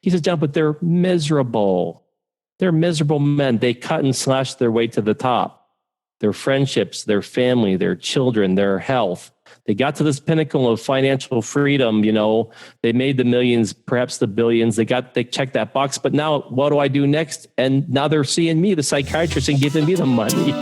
He says, John, but they're miserable. They're miserable men. They cut and slash their way to the top. Their friendships, their family, their children, their health. They got to this pinnacle of financial freedom. You know, they made the millions, perhaps the billions. They checked that box. But now what do I do next? And now they're seeing me, the psychiatrist, and giving me the money.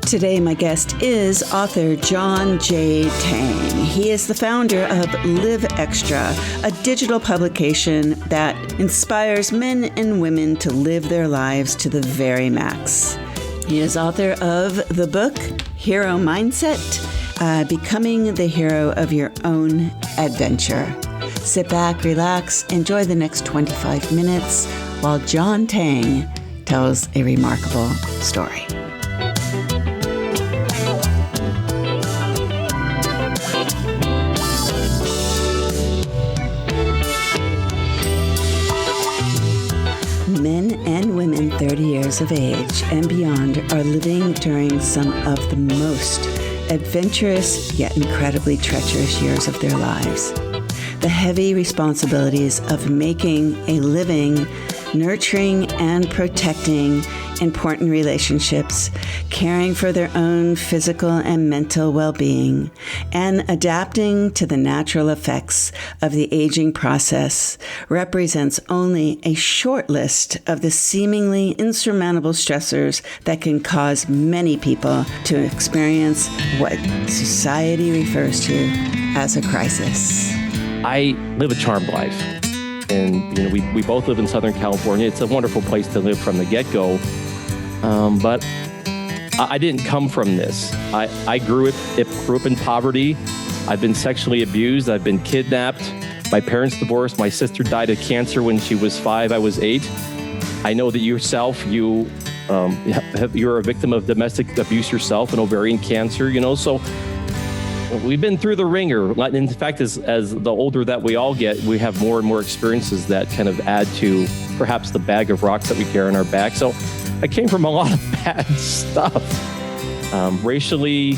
Today, my guest is author John J. Teng. He is the founder of LIVXTRA, a digital publication that inspires men and women to live their lives to the very max. He is author of the book, Hero Mindset, Becoming the Hero of Your Own Adventure. Sit back, relax, enjoy the next 25 minutes while John Teng tells a remarkable story. Men and women 30 years of age and beyond are living during some of the most adventurous yet incredibly treacherous years of their lives. The heavy responsibilities of making a living, nurturing and protecting important relationships, caring for their own physical and mental well-being, and adapting to the natural effects of the aging process represents only a short list of the seemingly insurmountable stressors that can cause many people to experience what society refers to as a crisis. I live a charmed life. And we both live in Southern California. It's a wonderful place to live from the get-go. But I didn't come from this. I grew up in poverty. I've been sexually abused. I've been kidnapped. My parents divorced. My sister died of cancer when she was 5. I was 8. I know that yourself, you're a victim of domestic abuse yourself, and ovarian cancer. So we've been through the ringer. In fact, as the older that we all get, we have more and more experiences that kind of add to perhaps the bag of rocks that we carry on our back. So I came from a lot of bad stuff. Racially,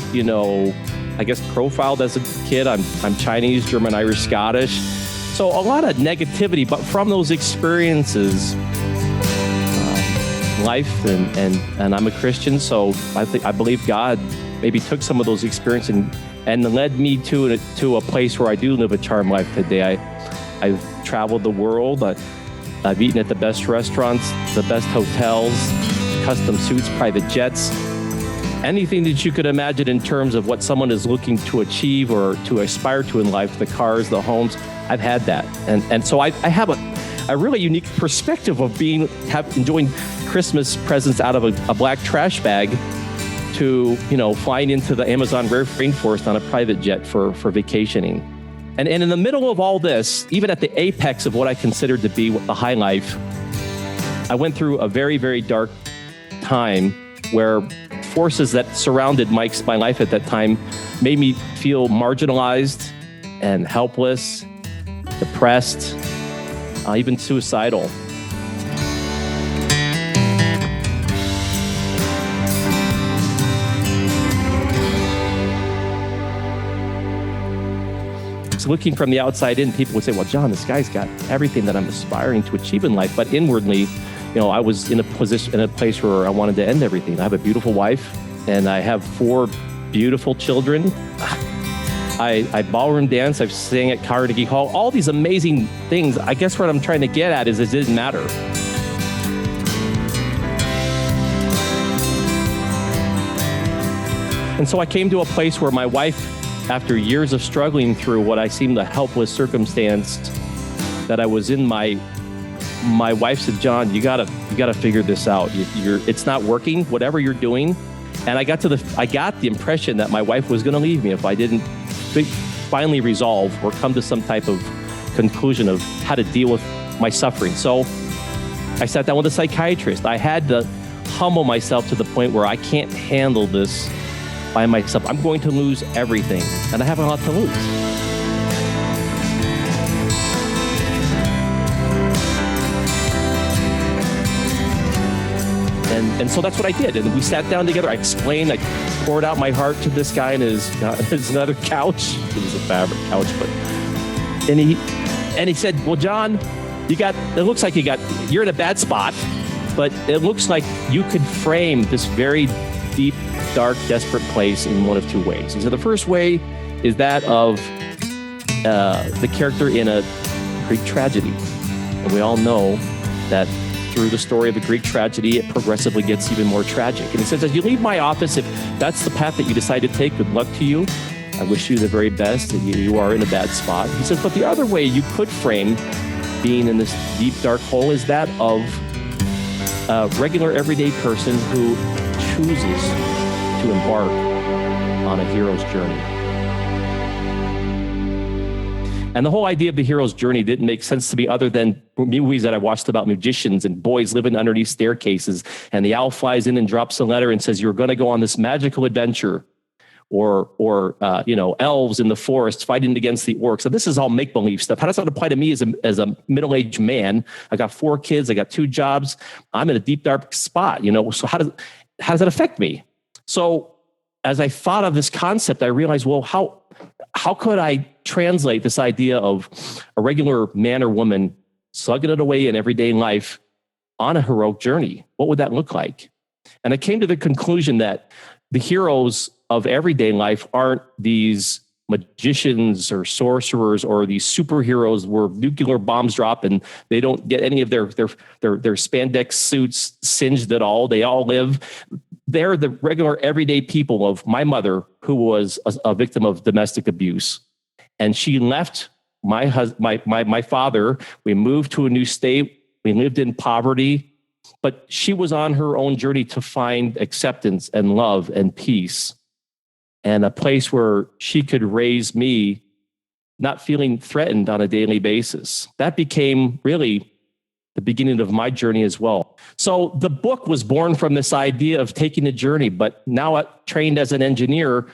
I guess profiled as a kid. I'm Chinese, German, Irish, Scottish. So a lot of negativity, but from those experiences, life and I'm a Christian, so I believe God maybe took some of those experiences and led me to a place where I do live a charmed life today. I've traveled the world. I've eaten at the best restaurants, the best hotels, custom suits, private jets, anything that you could imagine in terms of what someone is looking to achieve or to aspire to in life, the cars, the homes. I've had that. And so I have a really unique perspective of enjoying Christmas presents out of a black trash bag to, flying into the Amazon rainforest on a private jet for vacationing. And in the middle of all this, even at the apex of what I considered to be the high life, I went through a very, very dark time where forces that surrounded my life at that time made me feel marginalized and helpless, depressed, even suicidal. Looking from the outside in, people would say, well, John, this guy's got everything that I'm aspiring to achieve in life. But inwardly, I was in a place where I wanted to end everything. I have a beautiful wife and I have 4 beautiful children. I ballroom dance. I've sang at Carnegie Hall, all these amazing things. I guess what I'm trying to get at is it didn't matter. And so I came to a place where my wife, after years of struggling through what I seemed a helpless circumstance that I was in, my wife said, John, you gotta figure this out. It's not working, whatever you're doing. And I got the impression that my wife was gonna leave me if I didn't finally resolve or come to some type of conclusion of how to deal with my suffering. So I sat down with a psychiatrist. I had to humble myself to the point where I can't handle this by myself. I'm going to lose everything, and I have a lot to lose. And so that's what I did. And we sat down together. I explained, I poured out my heart to this guy in his another couch. It was a fabric couch, and And he said, well, John, it looks like you're in a bad spot, but it looks like you could frame this very deep, dark, desperate place in one of two ways. He said, the first way is that of the character in a Greek tragedy. And we all know that through the story of the Greek tragedy, it progressively gets even more tragic. And he says, as you leave my office, if that's the path that you decide to take, good luck to you. I wish you the very best, and you are in a bad spot. He says, but the other way you could frame being in this deep, dark hole is that of a regular, everyday person who chooses to embark on a hero's journey. And the whole idea of the hero's journey didn't make sense to me other than movies that I watched about magicians and boys living underneath staircases, and the owl flies in and drops a letter and says, you're going to go on this magical adventure. Or elves in the forest fighting against the orcs. So this is all make-believe stuff. How does that apply to me as a middle-aged man? I got 4 kids. I got 2 jobs. I'm in a deep, dark spot. So how does that affect me? So as I thought of this concept, I realized, well, how could I translate this idea of a regular man or woman slugging it away in everyday life on a heroic journey? What would that look like? And I came to the conclusion that the heroes of everyday life aren't these magicians or sorcerers or these superheroes where nuclear bombs drop and they don't get any of their spandex suits singed at all. They all live. They're the regular everyday people of my mother, who was a victim of domestic abuse. And she left my father. We moved to a new state. We lived in poverty, but she was on her own journey to find acceptance and love and peace, and a place where she could raise me not feeling threatened on a daily basis. That became really the beginning of my journey as well. So the book was born from this idea of taking a journey, but now trained as an engineer,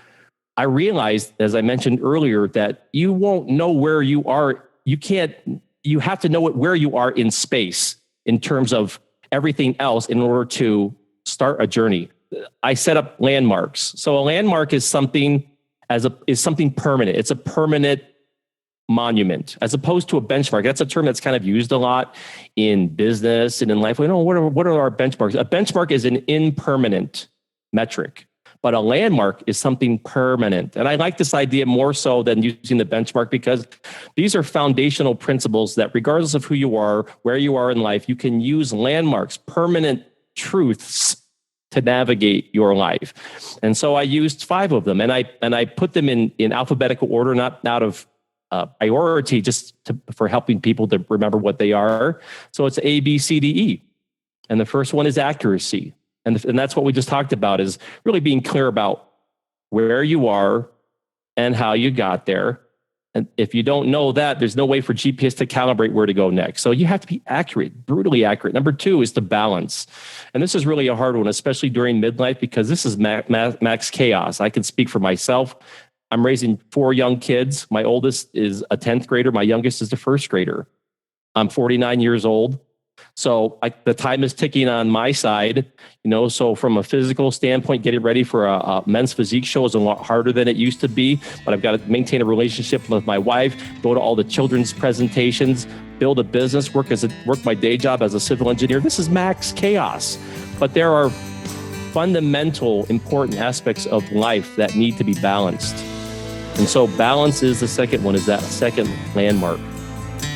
I realized, as I mentioned earlier, that you won't know where you are. You have to know where you are in space in terms of everything else in order to start a journey. I set up landmarks. So a landmark is something permanent. It's a permanent monument, as opposed to a benchmark. That's a term that's kind of used a lot in business and in life. We know what are our benchmarks? A benchmark is an impermanent metric, but a landmark is something permanent. And I like this idea more so than using the benchmark, because these are foundational principles that regardless of who you are, where you are in life, you can use landmarks, permanent truths to navigate your life. And so I used 5 of them, and I put them in alphabetical order, not out of priority, just for helping people to remember what they are. So it's A, B, C, D, E. And the first one is accuracy. And that's what we just talked about, is really being clear about where you are and how you got there. And if you don't know that, there's no way for GPS to calibrate where to go next. So you have to be accurate, brutally accurate. Number 2 is to balance. And this is really a hard one, especially during midlife, because this is max chaos. I can speak for myself. I'm raising 4 young kids. My oldest is a 10th grader. My youngest is a 1st grader. I'm 49 years old. So the time is ticking on my side, so from a physical standpoint, getting ready for a men's physique show is a lot harder than it used to be, but I've got to maintain a relationship with my wife, go to all the children's presentations, build a business, work my day job as a civil engineer. This is max chaos, but there are fundamental, important aspects of life that need to be balanced. And so balance is the second one, is that second landmark.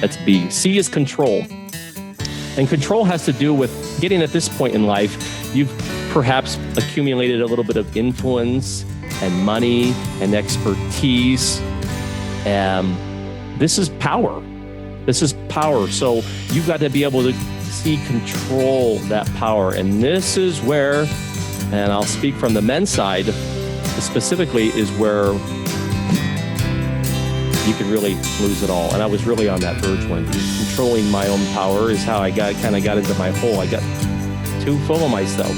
That's B. C is control. And control has to do with getting at this point in life, you've perhaps accumulated a little bit of influence and money and expertise. This is power. This is power. So you've got to be able to control that power. And this is where, and I'll speak from the men's side specifically, is where you can really lose it all. And I was really on that verge one. Controlling my own power is how I kind of got into my hole. I got too full of myself,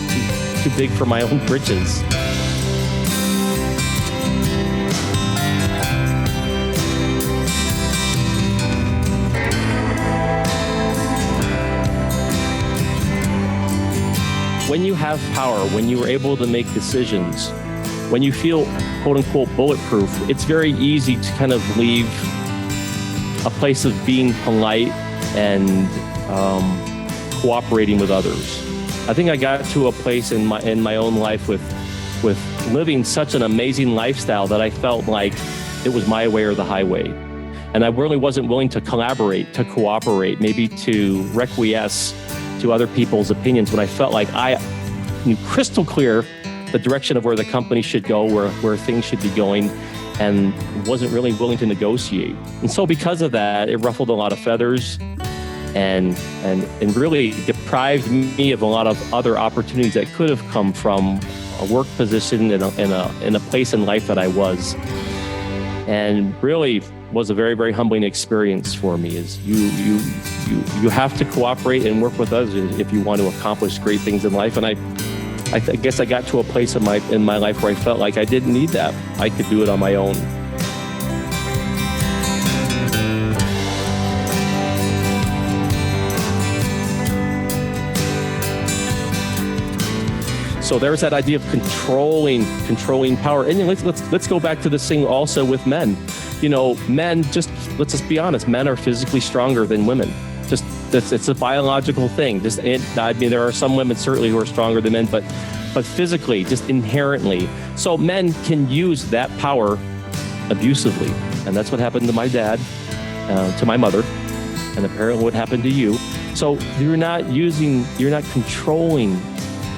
too big for my own britches. When you have power, when you are able to make decisions, when you feel quote unquote bulletproof, it's very easy to kind of leave a place of being polite and cooperating with others. I think I got to a place in my own life with living such an amazing lifestyle that I felt like it was my way or the highway. And I really wasn't willing to collaborate, to cooperate, maybe to requiesce to other people's opinions when I felt like I knew crystal clear the direction of where the company should go, where things should be going, and wasn't really willing to negotiate. And so because of that, it ruffled a lot of feathers and really deprived me of a lot of other opportunities that could have come from a work position in a place in life that I was. And really was a very, very humbling experience for me. Is you have to cooperate and work with others if you want to accomplish great things in life. And I guess I got to a place in my life where I felt like I didn't need that. I could do it on my own. So there's that idea of controlling power. And let's go back to this thing also with men. Men, let's just be honest, men are physically stronger than women. It's a biological thing. There are some women certainly who are stronger than men, but physically, just inherently. So men can use that power abusively. And that's what happened to my dad, to my mother, and apparently what happened to you. So you're not controlling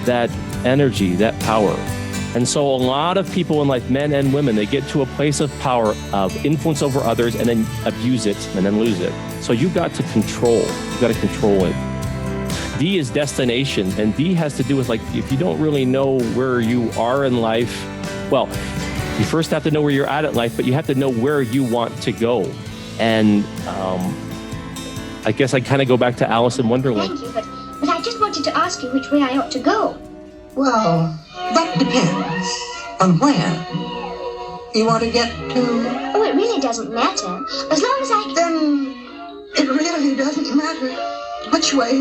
that energy, that power. And so a lot of people in life, men and women, they get to a place of power, of influence over others, and then abuse it and then lose it. So you've got to control it. D is destination, and D has to do with, like, if you don't really know where you are in life, well, you first have to know where you're at life, but you have to know where you want to go. And I guess I kind of go back to Alice in Wonderland. Thank you, but I just wanted to ask you which way I ought to go. Well, that depends on where you want to get to. Oh, it really doesn't matter. As long as I... Then it really doesn't matter which way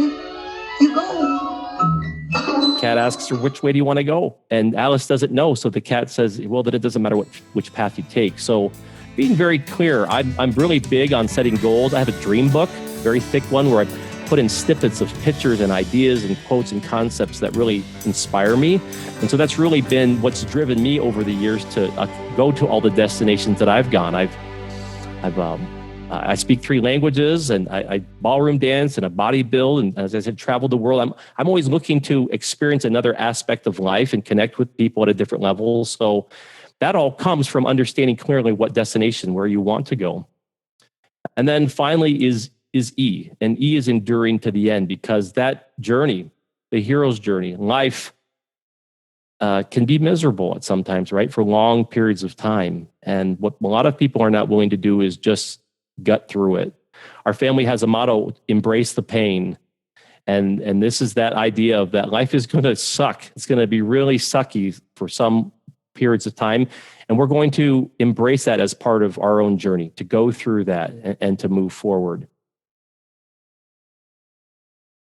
you go. Cat asks her, which way do you want to go? And Alice doesn't know. So the cat says, well, then it doesn't matter which path you take. So being very clear, I'm really big on setting goals. I have a dream book, very thick one, where I put in snippets of pictures and ideas and quotes and concepts that really inspire me. And so that's really been what's driven me over the years to go to all the destinations that I've gone. I speak 3 languages, and I ballroom dance and a bodybuild, and as I said, travel the world. I'm always looking to experience another aspect of life and connect with people at a different level. So that all comes from understanding clearly what destination, where you want to go. And then finally is E, and E is enduring to the end, because that journey, the hero's journey, life can be miserable at sometimes, right? For long periods of time. And what a lot of people are not willing to do is just gut through it. Our family has a motto, embrace the pain. And this is that idea of that life is going to suck. It's going to be really sucky for some periods of time. And we're going to embrace that as part of our own journey, to go through that and to move forward.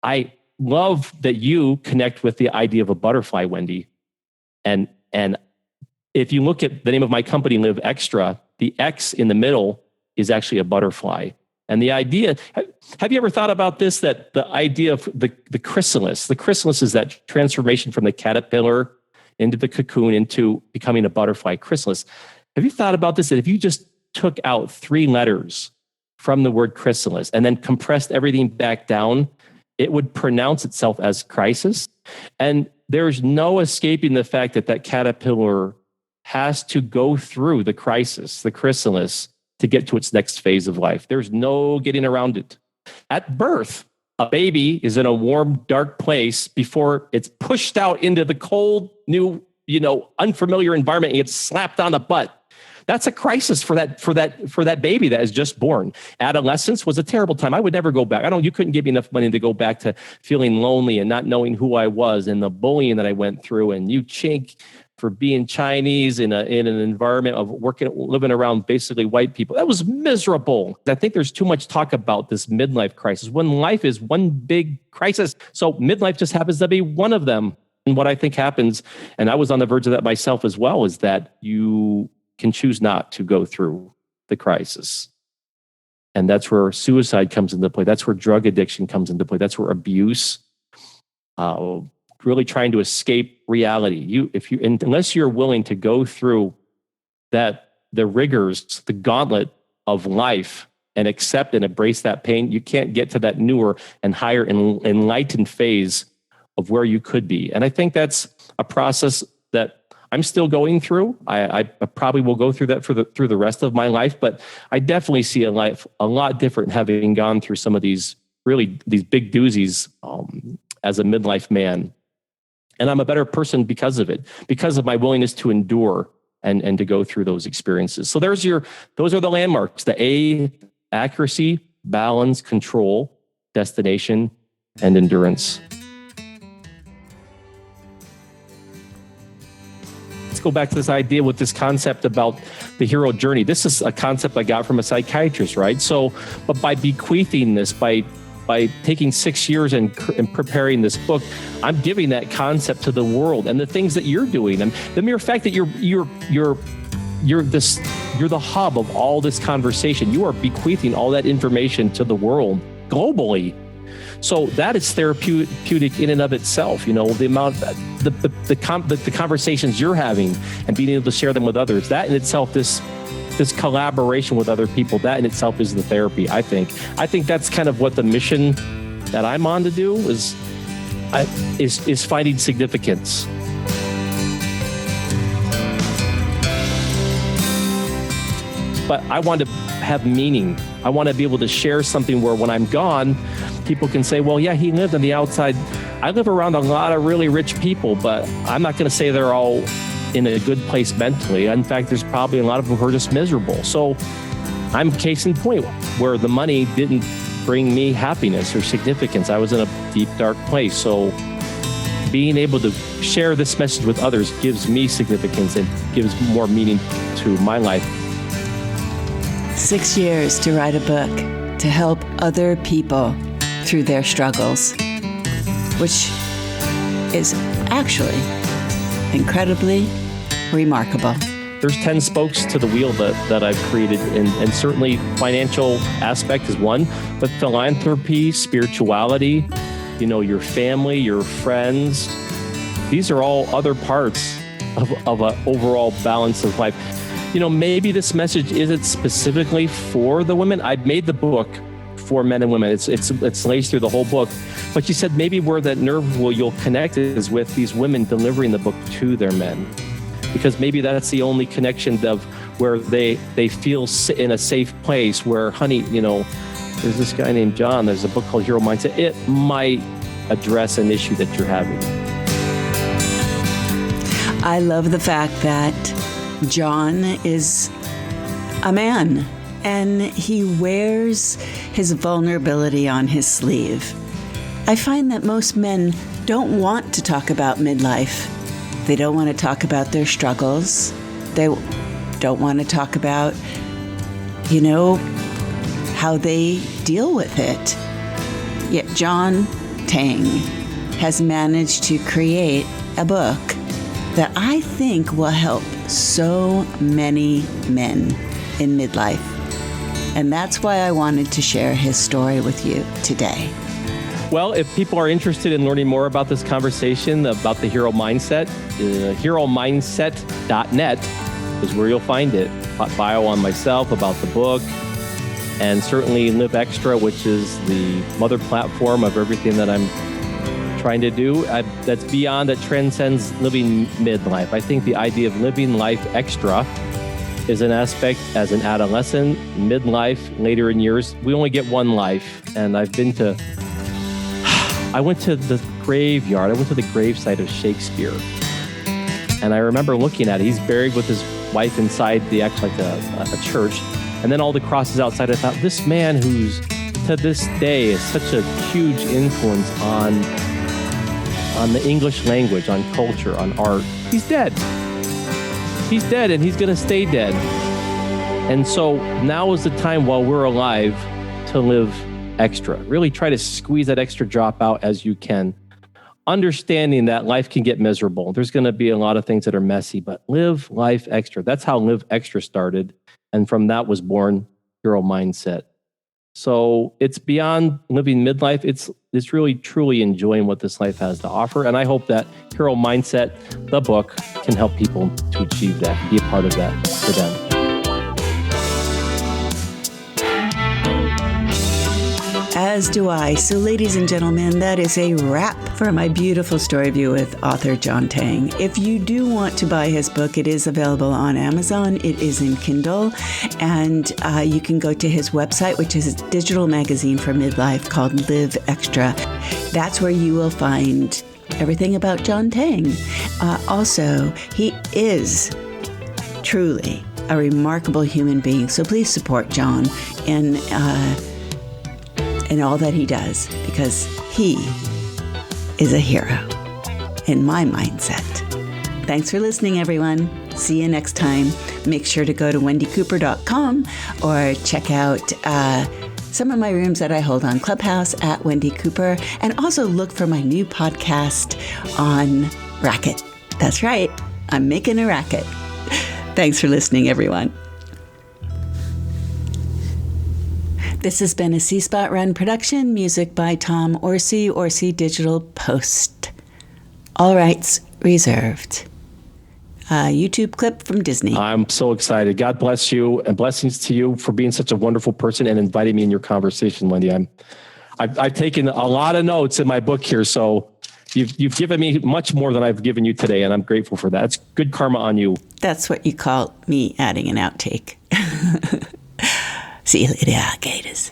I love that you connect with the idea of a butterfly, Wendy. And if you look at the name of my company, LIVXTRA, the X in the middle is actually a butterfly. And the idea, have you ever thought about this, that the idea of the chrysalis is that transformation from the caterpillar into the cocoon into becoming a butterfly chrysalis. Have you thought about this, that if you just took out 3 letters from the word chrysalis and then compressed everything back down, it would pronounce itself as crisis? And there's no escaping the fact that caterpillar has to go through the crisis, the chrysalis, to get to its next phase of life. There's no getting around it. At birth, a baby is in a warm, dark place before it's pushed out into the cold, new, unfamiliar environment and gets slapped on the butt. That's a crisis for that baby that is just born. Adolescence was a terrible time. I would never go back. You couldn't give me enough money to go back to feeling lonely and not knowing who I was, and the bullying that I went through, and you chink for being Chinese in an environment of living around basically white people. That was miserable. I think there's too much talk about this midlife crisis, when life is one big crisis. So midlife just happens to be one of them. And what I think happens, and I was on the verge of that myself as well, is that you can choose not to go through the crisis. And that's where suicide comes into play. That's where drug addiction comes into play. That's where abuse, really trying to escape reality. Unless you're willing to go through the rigors, the gauntlet of life, and accept and embrace that pain, you can't get to that newer and higher enlightened phase of where you could be. And I think that's a process that I'm still going through. I probably will go through that through the rest of my life, but I definitely see a life a lot different having gone through some of these big doozies as a midlife man. And I'm a better person because of it, because of my willingness to endure and to go through those experiences. So those are the landmarks: the A, accuracy, balance, control, destination, and endurance. Let's go back to this idea with this concept about the hero journey. This is a concept I got from a psychiatrist, right? So, but by bequeathing this, by taking 6 years and preparing this book, I'm giving that concept to the world and the things that you're doing. And the mere fact that you're the hub of all this conversation. You are bequeathing all that information to the world globally. So that is therapeutic in and of itself. The amount, the conversations you're having and being able to share them with others, that in itself, this collaboration with other people, that in itself is the therapy. I think that's kind of what the mission that I'm on to do is finding significance. But I want to have meaning. I want to be able to share something where when I'm gone, people can say, well, yeah, he lived on the outside. I live around a lot of really rich people, but I'm not going to say they're all in a good place mentally. In fact, there's probably a lot of them who are just miserable. So I'm case in point where the money didn't bring me happiness or significance. I was in a deep, dark place. So being able to share this message with others gives me significance and gives more meaning to my life. 6 years to write a book to help other people through their struggles, which is actually incredibly remarkable. There's 10 spokes to the wheel that I've created, and certainly financial aspect is one, but philanthropy, spirituality, your family, your friends, these are all other parts of an overall balance of life. Maybe this message isn't specifically for the women. I've made the book for men and women. It's laced through the whole book. But you said maybe where that nerve you'll connect is with these women delivering the book to their men. Because maybe that's the only connection of where they feel in a safe place where, honey, there's this guy named John. There's a book called Hero Mindset. It might address an issue that you're having. I love the fact that John is a man and he wears his vulnerability on his sleeve. I find that most men don't want to talk about midlife. They don't want to talk about their struggles. They don't want to talk about, how they deal with it. Yet John Teng has managed to create a book that I think will help so many men in midlife. And that's why I wanted to share his story with you today. Well, if people are interested in learning more about this conversation, about the hero mindset, heromindset.net is where you'll find it. Bio on myself, about the book, and certainly LIVXTRA, which is the mother platform of everything that I'm trying to do. That's beyond, that transcends living midlife. I think the idea of living life extra is an aspect as an adolescent, midlife, later in years. We only get one life. And I went to the graveyard. I went to the gravesite of Shakespeare. And I remember looking at it. He's buried with his wife inside a church. And then all the crosses outside. I thought, this man who's to this day is such a huge influence on the English language, on culture, on art, he's dead. He's dead, and he's going to stay dead. And so now is the time while we're alive to live extra. Really try to squeeze that extra drop out as you can. Understanding that life can get miserable. There's going to be a lot of things that are messy, but live life extra. That's how LIVXTRA started. And from that was born Hero Mindset. So it's beyond living midlife. It's really truly enjoying what this life has to offer. And I hope that Hero Mindset, the book, can help people to achieve that, be a part of that for them. As do I. So, ladies and gentlemen, that is a wrap for my beautiful story view with author John Teng. If you do want to buy his book, it is available on Amazon. It is in Kindle, and you can go to his website, which is a digital magazine for midlife called LIVXTRA. That's where you will find everything about John Teng. Also, he is truly a remarkable human being. So please support John in all that he does, because he is a hero in my mindset. Thanks for listening, everyone. See you next time. Make sure to go to wendycooper.com or check out some of my rooms that I hold on Clubhouse at Wendy Cooper, and also look for my new podcast on Racket. That's right. I'm making a racket. Thanks for listening, everyone. This has been a C-Spot Run production, music by Tom Orsi, Orsi Digital Post. All rights reserved. YouTube clip from Disney. I'm so excited. God bless you, and blessings to you for being such a wonderful person and inviting me in your conversation, Wendy. I've taken a lot of notes in my book here, so you've given me much more than I've given you today, and I'm grateful for that. It's good karma on you. That's what you call me adding an outtake. See you later, Gators.